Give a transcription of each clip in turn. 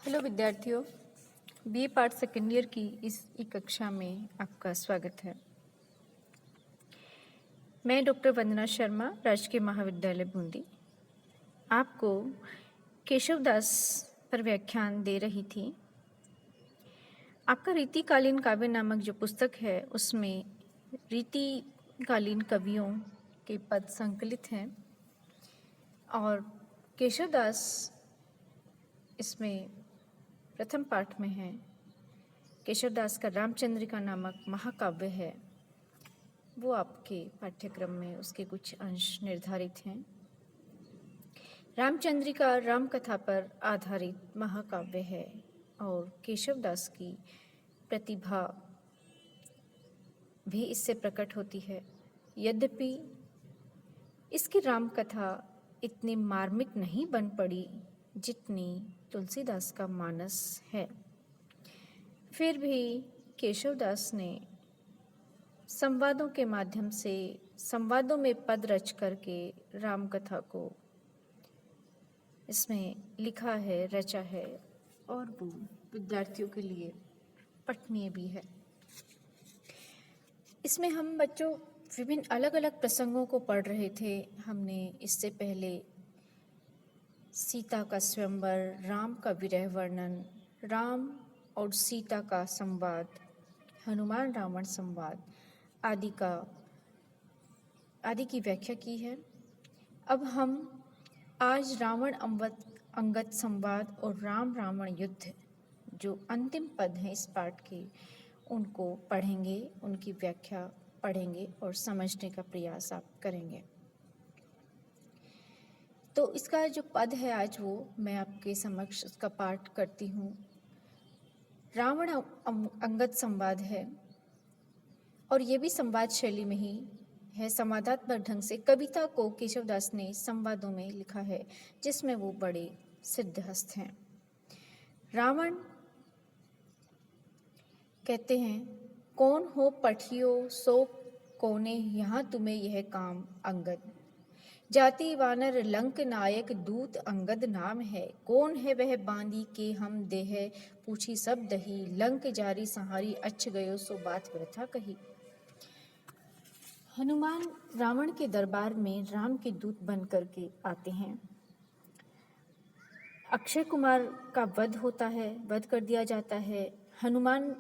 Hello विद्यार्थियों, BA part second year की इस कक्षा में आपका स्वागत है। मैं डॉक्टर वंदना शर्मा, राजकीय महाविद्यालय बूंदी, आपको केशवदास पर व्याख्यान दे रही थी। आपका रीतिकालीन काव्य नामक जो पुस्तक है उसमें रीतिकालीन कवियों के पद संकलित हैं और केशवदास इसमें प्रथम पाठ में है। केशवदास का रामचंद्रिका नामक महाकाव्य है, वो आपके पाठ्यक्रम में उसके कुछ अंश निर्धारित हैं। रामचंद्रिका राम कथा पर आधारित महाकाव्य है और केशवदास की प्रतिभा भी इससे प्रकट होती है। यद्यपि इसकी राम कथा इतनी मार्मिक नहीं बन पड़ी जितनी तुलसीदास का मानस है, फिर भी केशवदास ने संवादों के माध्यम से संवादों में पद रच करके राम कथा को इसमें लिखा है, रचा है और वो विद्यार्थियों के लिए पठनीय भी है। इसमें हम बच्चों विभिन्न अलग अलग प्रसंगों को पढ़ रहे थे। हमने इससे पहले सीता का स्वयंवर, राम का विरह वर्णन, राम और सीता का संवाद, हनुमान रावण संवाद आदि की व्याख्या की है। अब हम आज रावण अंगद संवाद और राम रावण युद्ध जो अंतिम पद हैं इस पाठ के, उनको पढ़ेंगे, उनकी व्याख्या पढ़ेंगे और समझने का प्रयास आप करेंगे। तो इसका जो पद है आज वो मैं आपके समक्ष उसका पाठ करती हूँ। रावण अंगद संवाद है और ये भी संवाद शैली में ही है। संवादात्मक ढंग से कविता को केशवदास ने संवादों में लिखा है, जिसमें वो बड़े सिद्धहस्त हैं। रावण कहते हैं, कौन हो पठियो सो कोने यहाँ तुम्हें यह काम अंगद, जाति वानर लंक नायक दूत अंगद नाम है, कौन है वह बांदी के हम देह पूछी सब दही, लंक जारी सहारी अच्छ गयो सो बात व्यथा कही। हनुमान रावण के दरबार में राम के दूत बन करके आते हैं। अक्षय कुमार का वध होता है, वध कर दिया जाता है। हनुमान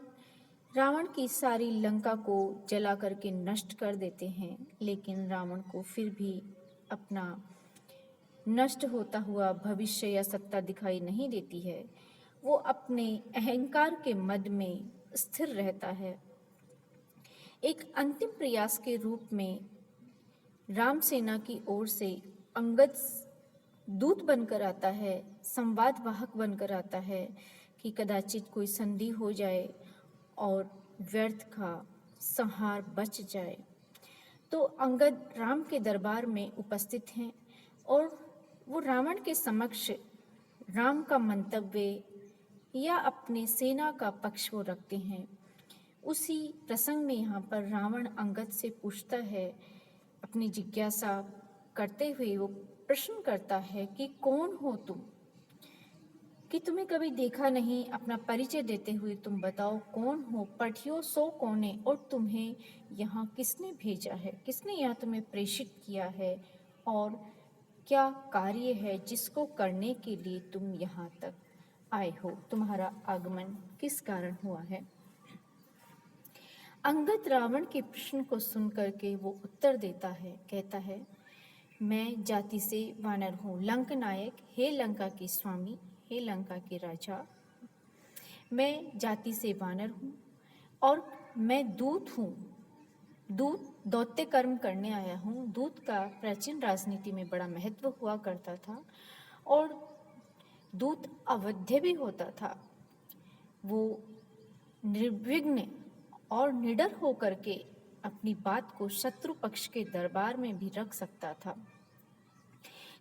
रावण की सारी लंका को जला करके नष्ट कर देते हैं, लेकिन रावण को फिर भी अपना नष्ट होता हुआ भविष्य या सत्ता दिखाई नहीं देती है। वो अपने अहंकार के मद में स्थिर रहता है। एक अंतिम प्रयास के रूप में राम सेना की ओर से अंगद दूत बनकर आता है, संवाद वाहक बनकर आता है कि कदाचित कोई संधि हो जाए और व्यर्थ का संहार बच जाए। तो अंगद राम के दरबार में उपस्थित हैं और वो रावण के समक्ष राम का मंतव्य या अपने सेना का पक्ष वो रखते हैं। उसी प्रसंग में यहाँ पर रावण अंगद से पूछता है, अपनी जिज्ञासा करते हुए वो प्रश्न करता है कि कौन हो तुम, कि तुम्हें कभी देखा नहीं, अपना परिचय देते हुए तुम बताओ कौन हो, पठियो सो कोने, और तुम्हें यहाँ किसने भेजा है, किसने यहाँ तुम्हें प्रेषित किया है और क्या कार्य है जिसको करने के लिए तुम यहाँ तक आए हो, तुम्हारा आगमन किस कारण हुआ है। अंगद रावण के प्रश्न को सुन करके वो उत्तर देता है, कहता है, मैं जाति से वानर हूँ, लंक नायक, हे लंका के स्वामी, हे लंका के राजा, मैं जाति से वानर हूँ और मैं दूत हूँ। दूत दौत्य कर्म करने आया हूँ। दूत का प्राचीन राजनीति में बड़ा महत्व हुआ करता था और दूत अवध्य भी होता था। वो निर्विघ्न और निडर होकर के अपनी बात को शत्रु पक्ष के दरबार में भी रख सकता था।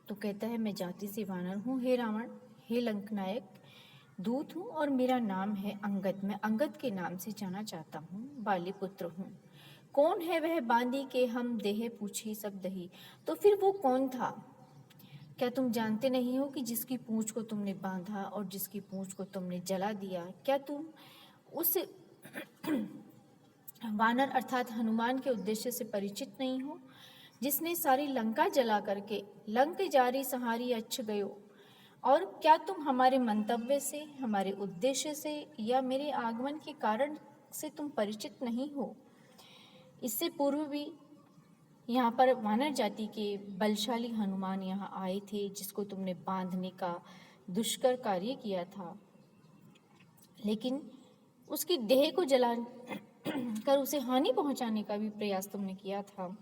तो कहता है, मैं जाति से वानर हूँ, हे रावण, हे लंक नायक, दूत हूँ और मेरा नाम है अंगद। मैं अंगद के नाम से जाना चाहता हूँ, बाली पुत्र हूँ। कौन है वह बांदी के हम देह पूछी सब दही। तो फिर वो कौन था? क्या तुम जानते नहीं हो कि जिसकी पूंछ को तुमने बांधा और जिसकी पूंछ को तुमने जला दिया, क्या तुम उस वानर अर्थात हनुमान के उद्देश्य से परिचित नहीं हो, जिसने सारी लंका जला करके लंक जारी सहारी अच्छ गयो? और क्या तुम हमारे मंतव्य से, हमारे उद्देश्य से या मेरे आगमन के कारण से तुम परिचित नहीं हो? इससे पूर्व भी यहाँ पर वानर जाति के बलशाली हनुमान यहाँ आए थे, जिसको तुमने बांधने का दुष्कर कार्य किया था, लेकिन उसकी देह को जला कर उसे हानि पहुंचाने का भी प्रयास तुमने किया था,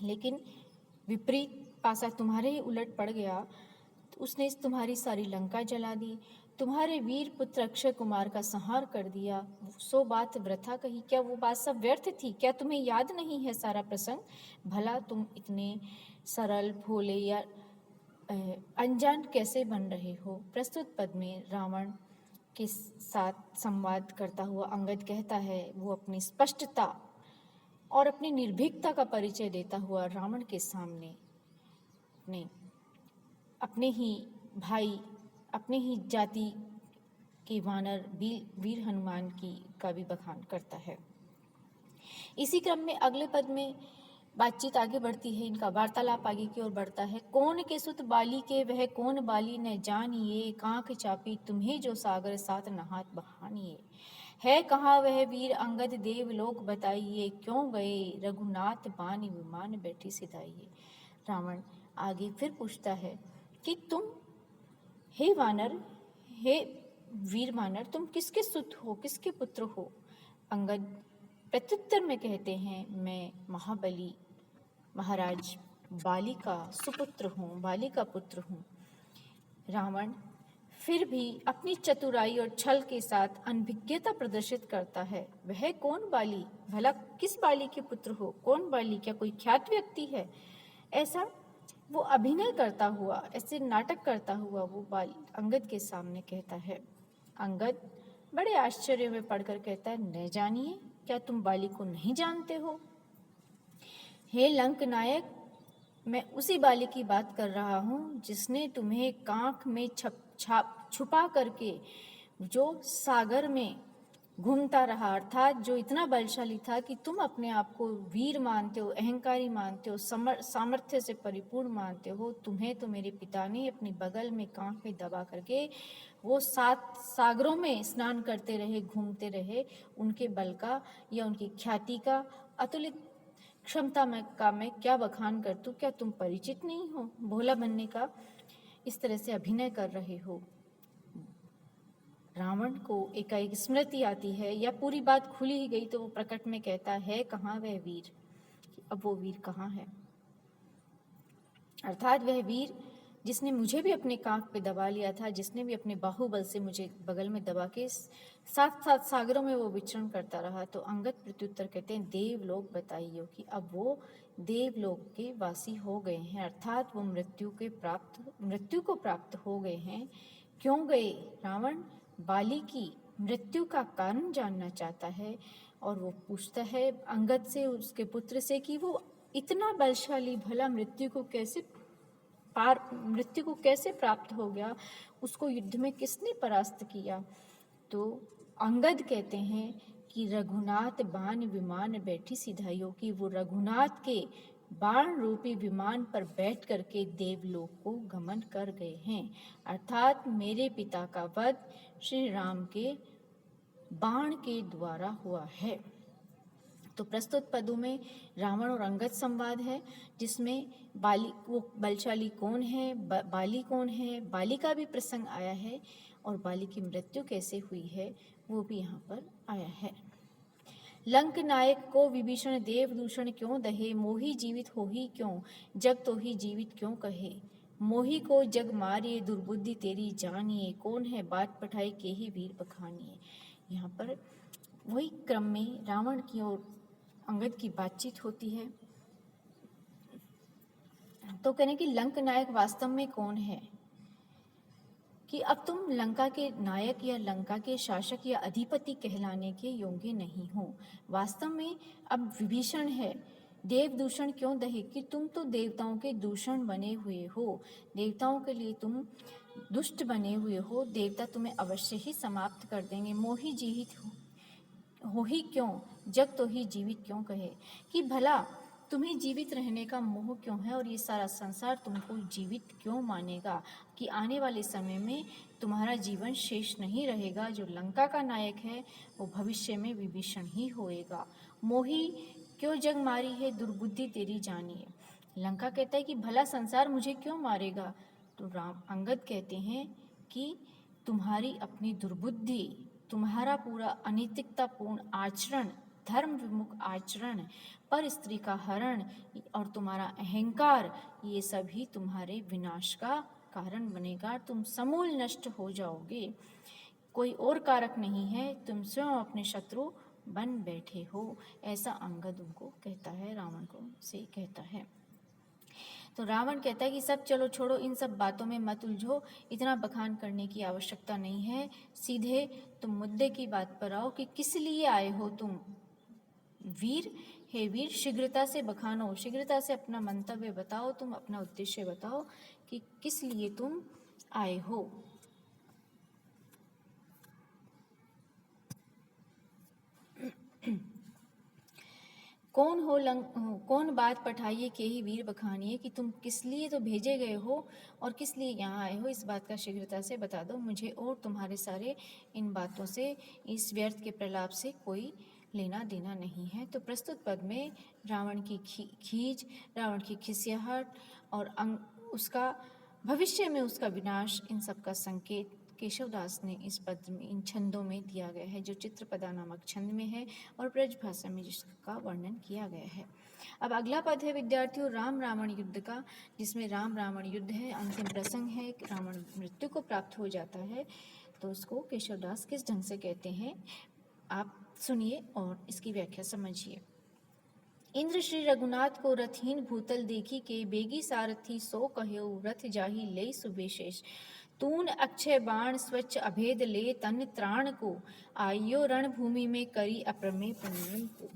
लेकिन विपरीत पासा तुम्हारे ही उलट पड़ गया। तो उसने तुम्हारी सारी लंका जला दी, तुम्हारे वीर पुत्र अक्षय कुमार का संहार कर दिया। सो बात वृथा कही, क्या वो बात सब व्यर्थ थी? क्या तुम्हें याद नहीं है सारा प्रसंग? भला तुम इतने सरल, भोले या अनजान कैसे बन रहे हो? प्रस्तुत पद में रावण के साथ संवाद करता हुआ अंगद कहता है, वो अपनी स्पष्टता और अपनी निर्भीकता का परिचय देता हुआ रावण के सामने अपने ही भाई, अपने ही जाति के वानर वीर हनुमान का भी बखान करता है। इसी क्रम में अगले पद में बातचीत आगे बढ़ती है, इनका वार्तालाप आगे की ओर बढ़ता है। कौन के सुत बाली के वह कौन बाली न जानिए, कांख चापी तुम्हें जो सागर साथ नहात बहानिए। है कहाँ वह वीर अंगद देव लोक बताइए, क्यों गए रघुनाथ बानी विमान बैठी सिधाइए। रावण आगे फिर पूछता है कि तुम हे वानर, हे वीर वानर, तुम किसके सुत हो, किसके पुत्र हो? अंगद प्रत्युत्तर में कहते हैं, मैं महाबली महाराज बाली का सुपुत्र हूँ, बाली का पुत्र हूँ। रावण फिर भी अपनी चतुराई और छल के साथ अनभिज्ञता प्रदर्शित करता है। वह कौन बाली? भला किस बाली के पुत्र हो? कौन बाली? क्या कोई ख्यात व्यक्ति है? ऐसा वो अभिनय करता हुआ, ऐसे नाटक करता हुआ वो अंगद के सामने कहता है। अंगद बड़े आश्चर्य में पढ़कर कहता है, न जानिए, क्या तुम बाली को नहीं जानते हो? हे लंक नायक, मैं उसी बाली की बात कर रहा हूँ जिसने तुम्हें कांख में छुपा करके जो सागर में घूमता रहा, अर्थात जो इतना बलशाली था कि तुम अपने आप को वीर मानते हो, अहंकारी मानते हो, सामर्थ्य से परिपूर्ण मानते हो। तुम्हें तो मेरे पिता ने अपनी बगल में कांख में दबा करके वो 7 सागरों में स्नान करते रहे, घूमते रहे। उनके बल का या उनकी ख्याति का, अतुलित क्षमता मैं क्या बखान कर दूं? क्या तुम परिचित नहीं हो? भोला बनने का इस तरह से अभिनय कर रहे हो। रावण को एकाएक स्मृति आती है, या पूरी बात खुली ही गई तो वो प्रकट में कहता है, कहाँ वह वीर? अब वो वीर कहाँ है? अर्थात वह वीर जिसने मुझे भी अपने कांख पे दबा लिया था, जिसने भी अपने बाहुबल से मुझे बगल में दबा के 7 सागरों में वो विचरण करता रहा। तो अंगद प्रत्युत्तर कहते हैं, देवलोक बताइए कि अब वो देवलोक के वासी हो गए हैं, अर्थात वो मृत्यु को प्राप्त हो गए हैं। क्यों गए? रावण बाली की मृत्यु का कारण जानना चाहता है और वो पूछता है अंगद से, उसके पुत्र से, कि वो इतना बलशाली भला मृत्यु को कैसे प्राप्त हो गया, उसको युद्ध में किसने परास्त किया? तो अंगद कहते हैं कि रघुनाथ बाण विमान बैठी सिधाइयों, की वो रघुनाथ के बाण रूपी विमान पर बैठ करके देवलोक को गमन कर गए हैं, अर्थात मेरे पिता का वध श्री राम के बाण के द्वारा हुआ है। तो प्रस्तुत पदों में रावण और अंगद संवाद है, जिसमें वो बलशाली कौन है, बाली कौन है, बाली का भी प्रसंग आया है और बाली की मृत्यु कैसे हुई है वो भी यहाँ पर आया है। लंक नायक को विभीषण देव दूषण क्यों दहे, मोही जीवित हो ही क्यों, जग तो ही जीवित क्यों कहे। मोही को जग मारिए, दुर्बुद्धि तेरी जानिए, कौन है बात पठाई के ही वीर बखानिए। यहाँ पर वही क्रम में रावण की और अंगद की बातचीत होती है। तो कहने कि लंक नायक वास्तव में कौन है, कि अब तुम लंका के नायक या लंका के शासक या अधिपति कहलाने के योग्य नहीं हो। वास्तव में अब विभीषण है देव दूषण क्यों दहे, कि तुम तो देवताओं के दूषण बने हुए हो, देवताओं के लिए तुम दुष्ट बने हुए हो, देवता तुम्हें अवश्य ही समाप्त कर देंगे। मोही जीवित हो ही क्यों, जग तो ही जीवित क्यों कहे, कि भला तुम्हें जीवित रहने का मोह क्यों है और ये सारा संसार तुमको जीवित क्यों मानेगा, कि आने वाले समय में तुम्हारा जीवन शेष नहीं रहेगा। जो लंका का नायक है वो भविष्य में विभीषण ही होएगा। मोही क्यों जग मारी है, दुर्बुद्धि तेरी जानिए। लंका कहता है कि भला संसार मुझे क्यों मारेगा, तो राम अंगद कहते हैं कि तुम्हारी अपनी दुर्बुद्धि, तुम्हारा पूरा अनैतिकतापूर्ण आचरण, धर्म विमुख आचरण, पर स्त्री का हरण और तुम्हारा अहंकार, ये सभी तुम्हारे विनाश का कारण बनेगा। तुम समूल नष्ट हो जाओगे, कोई और कारक नहीं है, तुम स्वयं अपने शत्रु बन बैठे हो। ऐसा अंगद उनको कहता है, रावण को से कहता है। तो रावण कहता है कि सब चलो छोड़ो, इन सब बातों में मत उलझो, इतना बखान करने की आवश्यकता नहीं है, सीधे तुम मुद्दे की बात पर आओ कि किस लिए आए हो तुम वीर। हे वीर, शीघ्रता से बखानो, शीघ्रता से अपना मंतव्य बताओ, तुम अपना उद्देश्य बताओ कि किस लिए तुम आए हो। कौन बात पठाइए के ही वीर बखानिए, कि तुम किस लिए तो भेजे गए हो और किस लिए यहाँ आए हो, इस बात का शीघ्रता से बता दो मुझे, और तुम्हारे सारे इन बातों से, इस व्यर्थ के प्रलाप से कोई लेना देना नहीं है। तो प्रस्तुत पद में रावण की खीज, रावण की खिसियाहट और उसका भविष्य में उसका विनाश, इन सब का संकेत केशवदास ने इस पद में, इन छंदों में दिया गया है, जो चित्रपदा नामक छंद में है और ब्रज भाषा में जिसका वर्णन किया गया है। अब अगला पद है विद्यार्थियों राम रावण युद्ध का, जिसमें राम रावण युद्ध है, अंतिम प्रसंग है, रावण मृत्यु को प्राप्त हो जाता है। तो उसको केशवदास किस ढंग से कहते हैं आप सुनिए और इसकी व्याख्या समझिए। इंद्र श्री रघुनाथ को रथहीन भूतल देखी के, बेगी सारथी सो कह्यो, रथ जाहि ले सुबेशेष। तून अक्षय बाण स्वच्छ अभेद ले, तन त्राण को आइयो, रणभूमि में करी अप्रमेय प्रणाम को।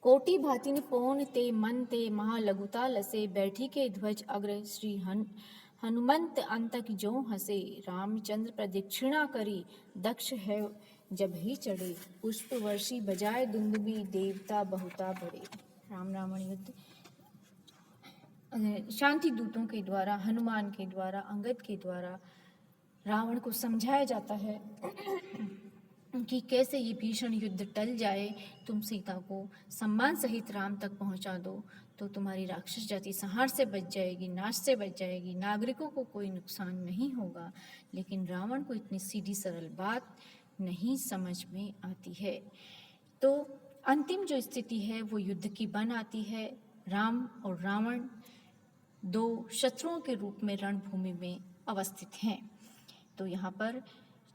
कोटि भातिन पौन ते मन ते, महालघुता लसे, बैठी के ध्वज अग्र श्री हनुमंत अंतक जो हसे। रामचंद्र प्रदक्षिणा करी, दक्ष है जब ही चढ़े, पुष्प वर्षी बजाए दुंदुबी, देवता बहुता बड़े। राम रावण युद्ध शांति दूतों के द्वारा, हनुमान के द्वारा, अंगद के द्वारा रावण को समझाया जाता है कि कैसे ये भीषण युद्ध टल जाए, तुम सीता को सम्मान सहित राम तक पहुंचा दो तो तुम्हारी राक्षस जाति संहार से बच जाएगी, नाश से बच जाएगी, नागरिकों को कोई नुकसान नहीं होगा। लेकिन रावण को इतनी सीधी सरल बात नहीं समझ में आती है। तो अंतिम जो स्थिति है वो युद्ध की बन आती है। राम और रावण दो शत्रुओं के रूप में रणभूमि में अवस्थित हैं। तो यहाँ पर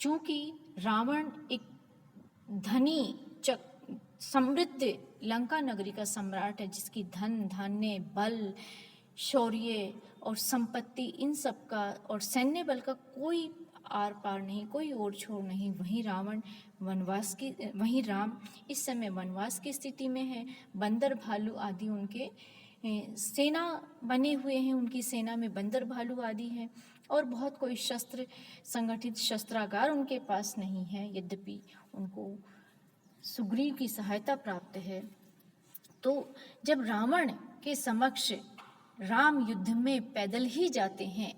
चूंकि रावण एक धनी समृद्ध लंका नगरी का सम्राट है, जिसकी धन धान्य बल शौर्य और संपत्ति इन सब का और सैन्य बल का कोई आर पार नहीं, कोई ओर छोर नहीं, वहीं राम इस समय वनवास की स्थिति में है। बंदर भालू आदि उनके सेना बने हुए हैं, उनकी सेना में बंदर भालू आदि हैं और बहुत कोई शस्त्र संगठित शस्त्रागार उनके पास नहीं है, यद्यपि उनको सुग्रीव की सहायता प्राप्त है। तो जब रावण के समक्ष राम युद्ध में पैदल ही जाते हैं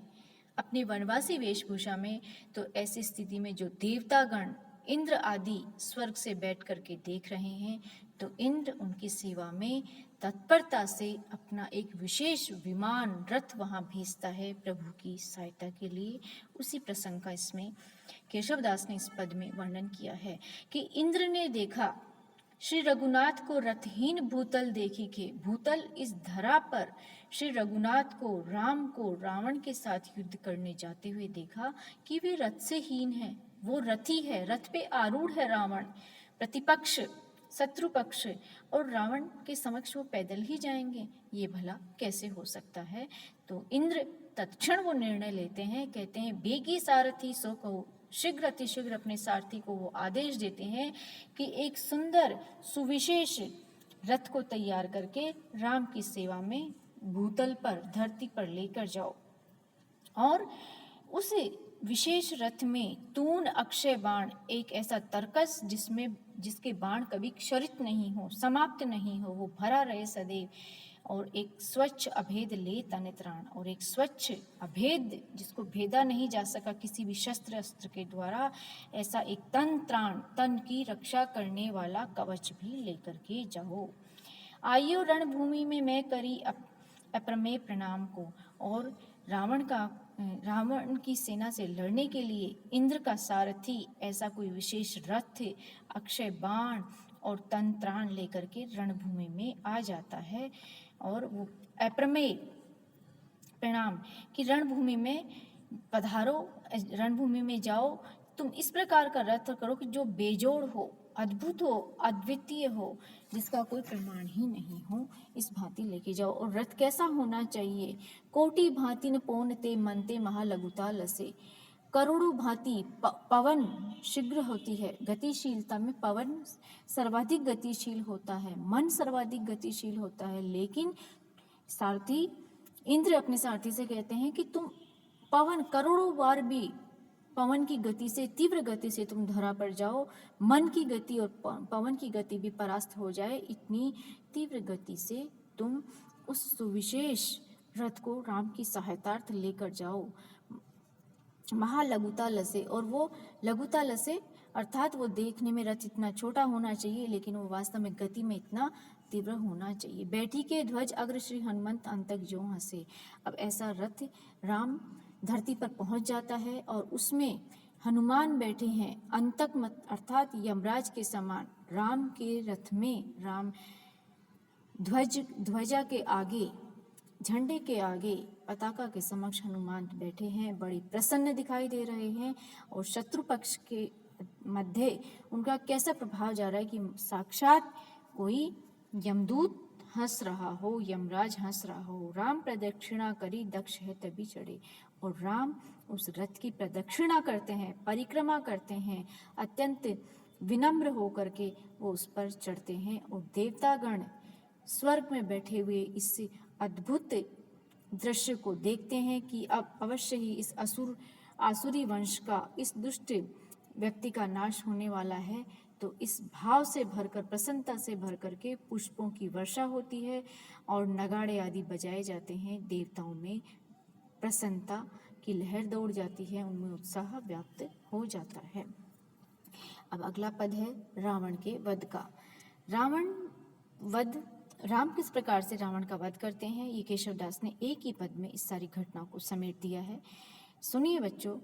अपनी वनवासी वेशभूषा में, तो ऐसी स्थिति में जो देवतागण इंद्र आदि स्वर्ग से बैठ करके देख रहे हैं, तो इंद्र उनकी सेवा में तत्परता से अपना एक विशेष विमान रथ वहां भेजता है प्रभु की सहायता के लिए। उसी प्रसंग का इसमें केशवदास ने इस पद में वर्णन किया है कि इंद्र ने देखा श्री रघुनाथ को रथहीन भूतल देखी के, भूतल इस धरा पर श्री रघुनाथ को, राम को रावण के साथ युद्ध करने जाते हुए देखा कि वे रथ से हीन है, वो रथी है, रथ पे आरूढ़ है रावण, प्रतिपक्ष शत्रु पक्ष, और रावण के समक्ष वो पैदल ही जाएंगे, ये भला कैसे हो सकता है। तो इंद्र तत्क्षण वो निर्णय लेते हैं, कहते हैं बेगी सारथी सो कहो, शीघ्र अतिशीघ्र अपने सारथी को वो आदेश देते हैं कि एक सुंदर सुविशेष रथ को तैयार करके राम की सेवा में भूतल पर, धरती पर लेकर जाओ, और उस विशेष रथ में तून अक्षय बाण, एक ऐसा तरकस जिसके बाण कभी क्षरित नहीं हो, समाप्त नहीं हो, वो भरा रहे सदैव, और एक स्वच्छ अभेद ले तनित्राण, और एक स्वच्छ अभेद जिसको भेदा नहीं जा सका किसी भी शस्त्र अस्त्र के द्वारा, ऐसा एक तन त्राण, तन की रक्षा करने वाला कवच भी लेकर के जाओ। आइयो रणभूमि में मैं करी अप्रमेय प्रणाम को, और रावण की सेना से लड़ने के लिए इंद्र का सारथी ऐसा कोई विशेष रथ, अक्षय बाण और तंत्राण लेकर के रणभूमि में आ जाता है। और वो अप्रमेय प्रणाम कि रणभूमि में पधारो, रणभूमि में जाओ, तुम इस प्रकार का रथ करो कि जो बेजोड़ हो, अद्भुत हो, अद्वितीय हो, जिसका कोई प्रमाण ही नहीं हो, इस भांति लेके जाओ। और रथ कैसा होना चाहिए? कोटि भांति न पोनते मनते महालघुता लसे, करोड़ों भांति पवन शीघ्र होती है, गतिशीलता में पवन सर्वाधिक गतिशील होता है, मन सर्वाधिक गतिशील होता है, लेकिन सारथी इंद्र अपने सारथी से कहते हैं कि तुम पवन करोड़ों बार भी पवन की गति से, तीव्र गति से तुम धरा पर जाओ, मन की गति और पवन की गति भी परास्त हो जाए, इतनी तीव्र गति से तुम उस सुविशेष रथ को राम की सहायतार्थ लेकर जाओ। महालघुता लसे, और वो लघुता लसे अर्थात वो देखने में रथ इतना छोटा होना चाहिए, लेकिन वो वास्तव में गति में इतना तीव्र होना चाहिए। बैठी के ध्वज अग्र श्री हनुमंत अंतक जो हंसे। अब ऐसा रथ राम धरती पर पहुंच जाता है और उसमें हनुमान बैठे हैं अंतक मत अर्थात यमराज के समान। राम के रथ में राम ध्वजा के आगे, झंडे के आगे, पताका के समक्ष हनुमान बैठे हैं, बड़े प्रसन्न दिखाई दे रहे हैं। और शत्रु पक्ष के मध्य उनका कैसा प्रभाव जा रहा है कि साक्षात कोई यमदूत हंस रहा हो, यमराज हंस रहा हो। राम प्रदक्षिणा करी दक्ष है तभी चढ़े, और राम उस रथ की प्रदक्षिणा करते हैं, परिक्रमा करते हैं, अत्यंत विनम्र होकर के वो उस पर चढ़ते हैं। और देवतागण स्वर्ग में बैठे हुए इस अद्भुत दृश्य को देखते हैं कि अब अवश्य ही इस आसुरी वंश का, इस दुष्ट व्यक्ति का नाश होने वाला है। तो इस भाव से भरकर, प्रसन्नता से भर करके पुष्पों की वर्षा होती है और नगाड़े आदि बजाए जाते हैं। देवताओं में प्रसन्नता की लहर दौड़ जाती है, उनमें उत्साह व्याप्त हो जाता है। अब अगला पद है रावण के वध का। राम किस प्रकार से रावण का वध करते हैं, ये केशवदास ने एक ही पद में इस सारी घटना को समेट दिया है। सुनिए बच्चों।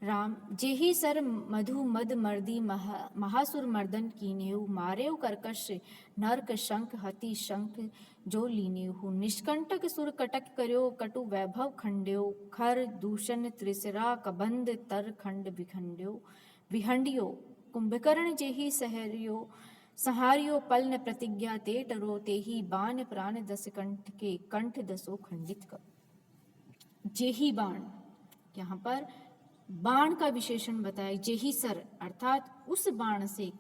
राम जेहि सर मधु मद मर्दी महासुर मर्दन कीनेहु, मारेउ कर्कश नरक शंख हति शंख जो लीनेहु, निष्कंटक सुर कटक कर्यो कटु वैभव खंड्यो, खर दूषण त्रिसरा कबंध तर खंड विहंड्यो, कुंभकर्ण जेहि सहरियो संहारियो पल न प्रतिज्ञा ते टरो, तेहि बाण प्राण दस कंठ के कंठ दसो खंडित कर। जेहि बाण, यहाँ पर बाण का विशेषण बताया। जेहि सर अर्थात उस बाण से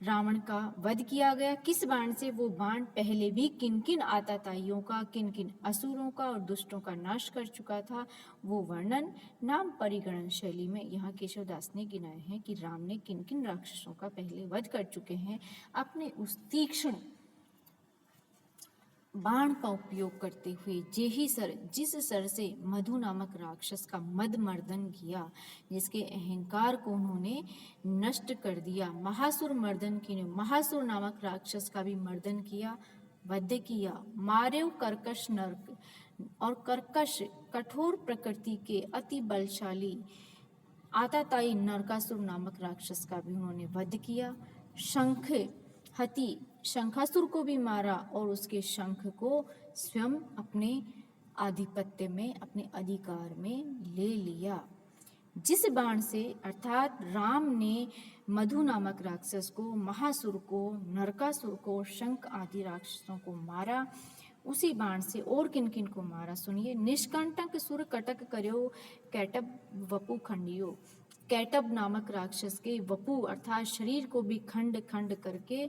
रावण का वध किया गया। किस बाण से? वो बाण पहले भी किन किन आताताइयों का, किन किन असुरों का और दुष्टों का नाश कर चुका था। वो वर्णन नाम परिगणन शैली में यहाँ केशवदास ने गिनाए हैं कि राम ने किन किन राक्षसों का पहले वध कर चुके हैं। अपने उस तीक्ष्ण बाण का उपयोग करते हुए जेहि सर, जिस सर से मधु नामक राक्षस का मद मर्दन किया, जिसके अहंकार को उन्होंने नष्ट कर दिया। महासुर मर्दन की, महासुर नामक राक्षस का भी मर्दन किया, वध किया। मारेव कर्कश नरक, और कर्कश कठोर प्रकृति के अति बलशाली आताताई नरकासुर नामक राक्षस का भी उन्होंने वध किया। शंख हति, शंखासुर को भी मारा और उसके शंख को स्वयं अपने आधिपत्य में, अपने अधिकार में ले लिया। जिस बाण से अर्थात राम ने मधु नामक राक्षस को, महासुर को, नरकासुर को, शंख आदि राक्षसों को मारा, उसी बाण से और किन किन को मारा सुनिए। निष्कंटक सुर कटक कर्यो कैटब वपु खंडियो। कैटब नामक राक्षस के वपु अर्थात शरीर को भी खंड खंड करके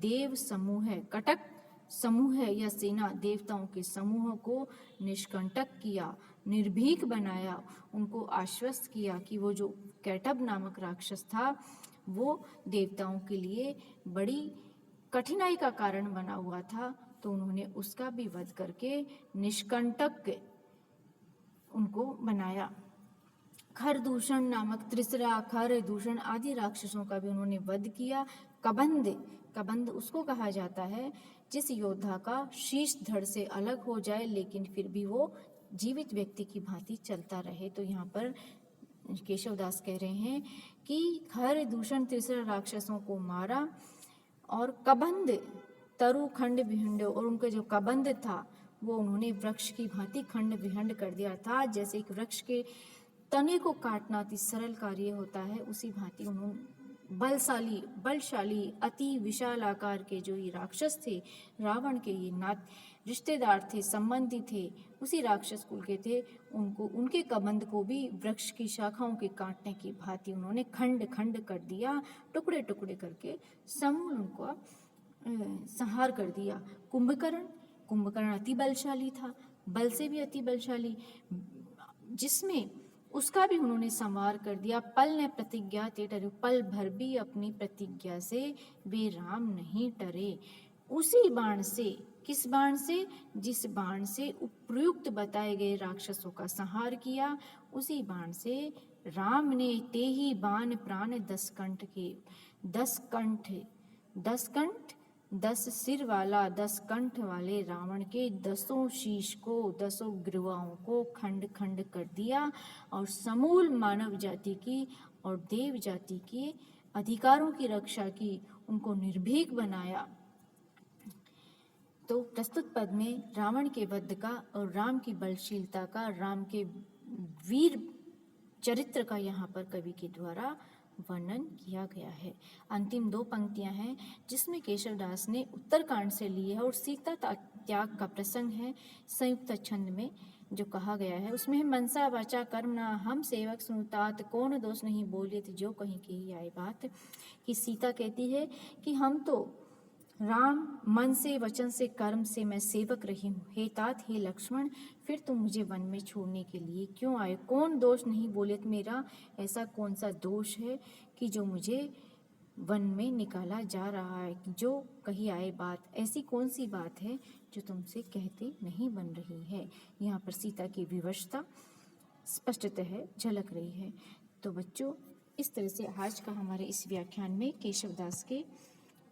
देव समूह कटक समूह या सेना देवताओं के समूह को निष्कंटक किया, निर्भीक बनाया, उनको आश्वस्त किया कि वो जो कैटब नामक राक्षस था वो देवताओं के लिए बड़ी कठिनाई का कारण बना हुआ था, तो उन्होंने उसका भी वध करके निष्कंटक उनको बनाया। खरदूषण नामक त्रिसरा, खरदूषण आदि राक्षसों का भी उन्होंने वध किया। कबंध, कबंध उसको कहा जाता है जिस योद्धा का शीश धड़ से अलग हो जाए लेकिन फिर भी वो जीवित व्यक्ति की भांति चलता रहे। तो यहाँ पर केशवदास कह रहे हैं कि खरदूषण त्रिसरा राक्षसों को मारा और कबंध तरु खंड विखंड, और उनका जो कबंध था वो उन्होंने वृक्ष की भांति खंड विखंड कर दिया था। जैसे एक वृक्ष के तने को काटना अति सरल कार्य होता है, उसी भांति उन्होंने बलशाली अति विशाल आकार के जो ये राक्षस थे, रावण के ये नात रिश्तेदार थे, संबंधी थे, उसी राक्षस कुल के थे, उनको उनके कबंध को भी वृक्ष की शाखाओं के काटने की भांति उन्होंने खंड खंड कर दिया, टुकड़े टुकड़े करके समूल उनको संहार कर दिया। कुंभकर्ण अति बलशाली था, बल से भी अति बलशाली, जिसमें उसका भी उन्होंने संहार कर दिया। पल ने प्रतिज्ञा ते टरे, पल भर भी अपनी प्रतिज्ञा से वे राम नहीं टरे। उसी बाण से, किस बाण से? जिस बाण से उपयुक्त बताए गए राक्षसों का संहार किया, उसी बाण से राम ने ते ही बाण प्राण 10 कंठ के, 10 कंठ, 10 कंठ 10 सिर वाला 10 कंठ वाले रावण के 10 शीश को, 10 ग्रीवाओं को खंड खंड कर दिया और समूल मानव जाति की और देव जाति के अधिकारों की रक्षा की, उनको निर्भीक बनाया। तो प्रस्तुत पद में रावण के वध का और राम की बलशीलता का, राम के वीर चरित्र का यहाँ पर कवि के द्वारा वर्णन किया गया है। अंतिम 2 पंक्तियां हैं जिसमें केशवदास ने उत्तरकांड से लिए है और सीता त्याग का प्रसंग है संयुक्त छंद में जो कहा गया है। उसमें है मनसा वाचा कर्म ना हम सेवक सुनतात, कौन दोष नहीं बोले थे जो कहीं की आए बात। कि सीता कहती है कि हम तो राम मन से, वचन से, कर्म से मैं सेवक रही हूँ, हे तात हे लक्ष्मण, फिर तुम मुझे वन में छोड़ने के लिए क्यों आए? कौन दोष नहीं बोले मेरा? ऐसा कौन सा दोष है कि जो मुझे वन में निकाला जा रहा है? जो कही आए बात, ऐसी कौन सी बात है जो तुमसे कहते नहीं बन रही है? यहाँ पर सीता की विवशता स्पष्टतः झलक रही है। तो बच्चों, इस तरह से आज का हमारे इस व्याख्यान में केशवदास के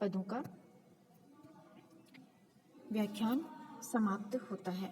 पदों का व्याख्यान समाप्त होता है।